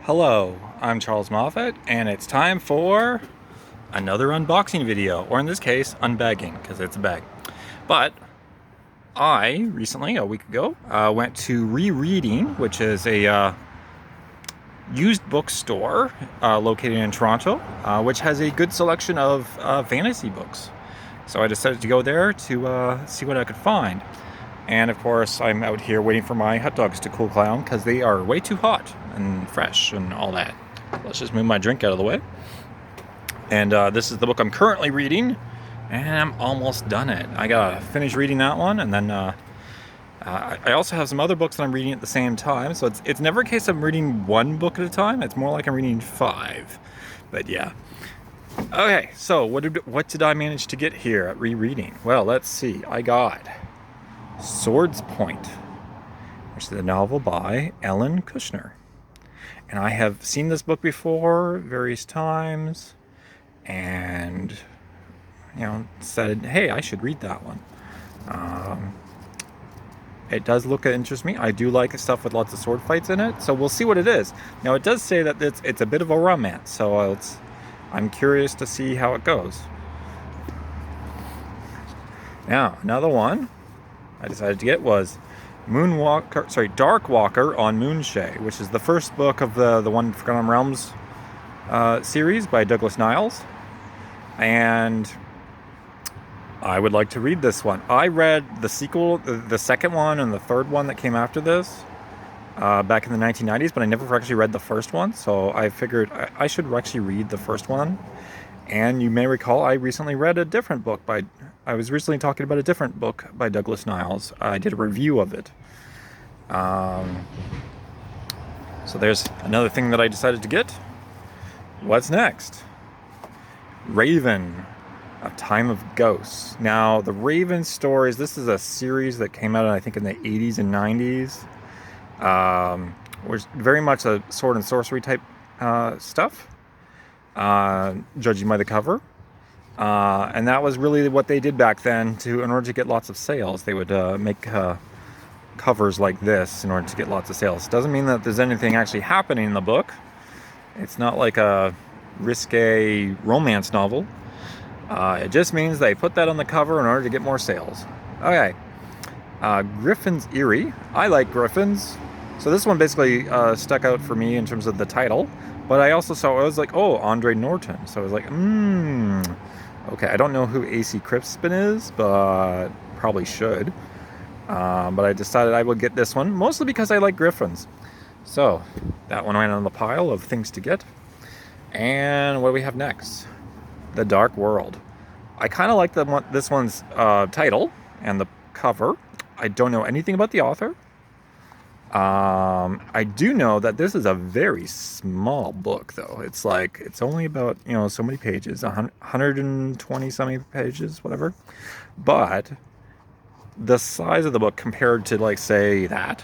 Hello, I'm Charles Moffat, and it's time for another unboxing video, or in this case, unbagging, because it's a bag. But I recently, a week ago, went to Rereading, which is a used bookstore located in Toronto, which has a good selection of fantasy books. So I decided to go there to see what I could find. And of course, I'm out here waiting for my hot dogs to cool down because they are way too hot and fresh and all that. Let's just move my drink out of the way. And this is the book I'm currently reading, and I'm almost done it. I gotta finish reading that one, and then I also have some other books that I'm reading at the same time. So it's never a case of I'm reading one book at a time. It's more like I'm reading 5. But yeah. Okay, so what did I manage to get here at Rereading? Well, let's see. I got Swordspoint, which is a novel by Ellen Kushner. And I have seen this book before various times and, said, hey, I should read that one. It does look interest me. I do like stuff with lots of sword fights in it, so we'll see what it is. Now, it does say that it's a bit of a romance, so I'm curious to see how it goes. Now, another one I decided to get was Darkwalker on Moonshae, which is the first book of the One Forgotten Realms series by Douglas Niles. And I would like to read this one. I read the sequel, the second one and the third one that came after this back in the 1990s, but I never actually read the first one, so I figured I should actually read the first one. And you may recall I recently read a different book I was recently talking about a different book by Douglas Niles. I did a review of it. So there's another thing that I decided to get. What's next? Raven, A Time of Ghosts. Now, the Raven stories, this is a series that came out, I think, in the 80s and 90s. Was very much a sword and sorcery type stuff. Judging by the cover. And that was really what they did back then in order to get lots of sales. They would make covers like this in order to get lots of sales. Doesn't mean that there's anything actually happening in the book. It's not like a risque romance novel. It just means they put that on the cover in order to get more sales. Okay. Gryphon's Eyrie. I like Gryphons. So this one basically stuck out for me in terms of the title. But I also saw, I was like, oh, Andre Norton. So I was like, okay, I don't know who AC Crispin is, but probably should. But I decided I would get this one, mostly because I like Gryphons. So that one went on the pile of things to get. And what do we have next? The Dark World. I kind of like this one's title and the cover. I don't know anything about the author. I do know that this is a very small book, though. It's only about, so many pages, 120 something pages, whatever. But the size of the book compared to, like, say that,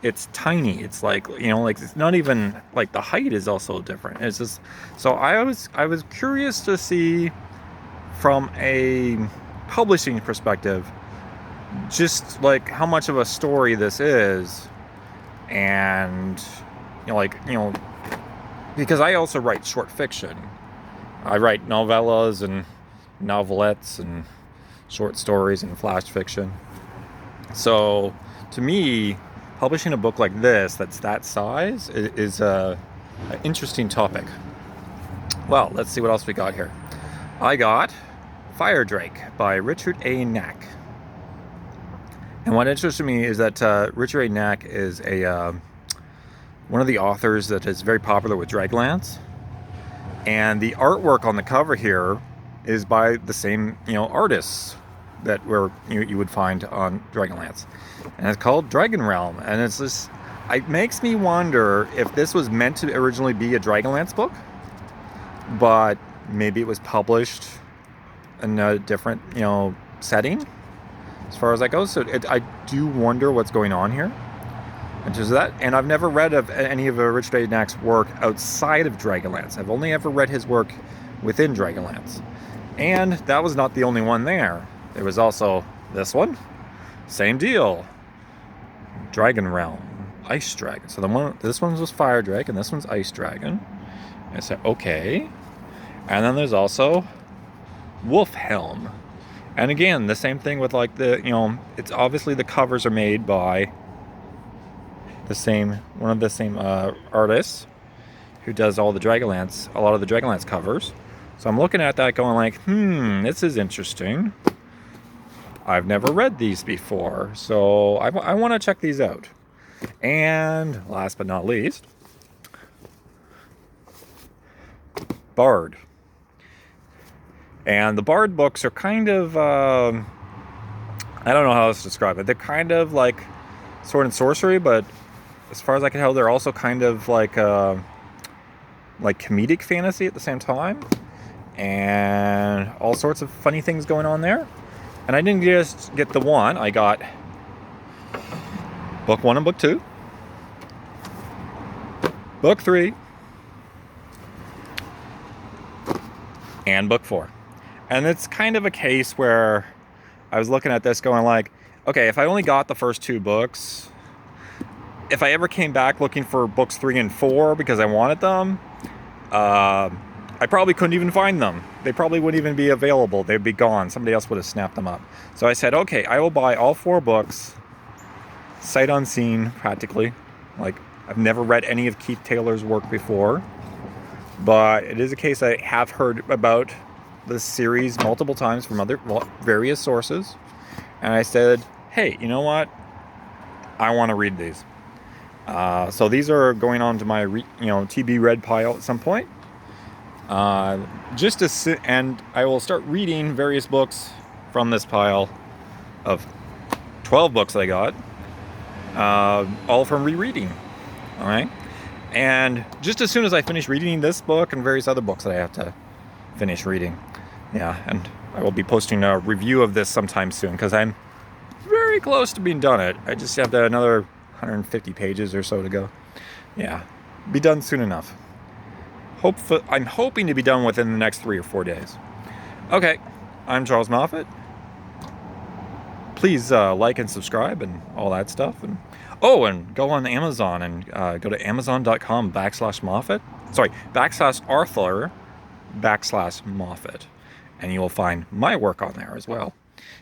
it's tiny. It's it's not even, like, the height is also different. It's just, so I was curious to see from a publishing perspective, just like how much of a story this is. And, because I also write short fiction. I write novellas and novelettes and short stories and flash fiction. So, to me, publishing a book like this, that's that size, is an interesting topic. Well, let's see what else we got here. I got Firedrake by Richard A. Knack. And what interested me is that Richard A. Knack is one of the authors that is very popular with Dragonlance. And the artwork on the cover here is by the same, artists that you would find on Dragonlance. And it's called Dragon Realm. And it makes me wonder if this was meant to originally be a Dragonlance book, but maybe it was published in a different, setting. As far as that goes, so I do wonder what's going on here. And just that, and I've never read of any of Richard A. Knack's work outside of Dragonlance. I've only ever read his work within Dragonlance, and that was not the only one there. There was also this one, same deal, Dragon Realm. Ice Dragon. So this one was Firedrake, and this one's Ice Dragon. And I said, okay. And then there's also Wolfhelm. And again, the same thing with like it's obviously the covers are made by one of the same artists who does all the Dragonlance, a lot of the Dragonlance covers. So I'm looking at that going like, this is interesting. I've never read these before, so I want to check these out. And last but not least, Bard. And the Bard books are kind of, I don't know how else to describe it. They're kind of like sword and sorcery, but as far as I can tell, they're also kind of like comedic fantasy at the same time. And all sorts of funny things going on there. And I didn't just get the one, I got book 1 and book 2, book 3, and book 4. And it's kind of a case where I was looking at this going like, okay, if I only got the first 2 books, if I ever came back looking for books 3 and 4 because I wanted them, I probably couldn't even find them. They probably wouldn't even be available. They'd be gone. Somebody else would have snapped them up. So I said, okay, I will buy all 4 books, sight unseen, practically. Like, I've never read any of Keith Taylor's work before, but it is a case I have heard about this series multiple times from various sources. And I said, hey, you know what? I want to read these. So these are going on to my TB read pile at some point. And I will start reading various books from this pile of 12 books I got, all from rereading. All right. And just as soon as I finish reading this book and various other books that I have to finish reading. Yeah, and I will be posting a review of this sometime soon because I'm very close to being done it. I just have another 150 pages or so to go. Yeah, be done soon enough. I'm hoping to be done within the next 3 or 4 days. Okay, I'm Charles Moffat. Please like and subscribe and all that stuff. And go on Amazon and go to amazon.com/Moffat. Sorry, /Arthur/Moffat. And you will find my work on there as well.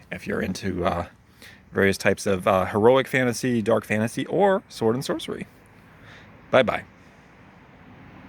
If you're into various types of heroic fantasy, dark fantasy, or sword and sorcery. Bye-bye.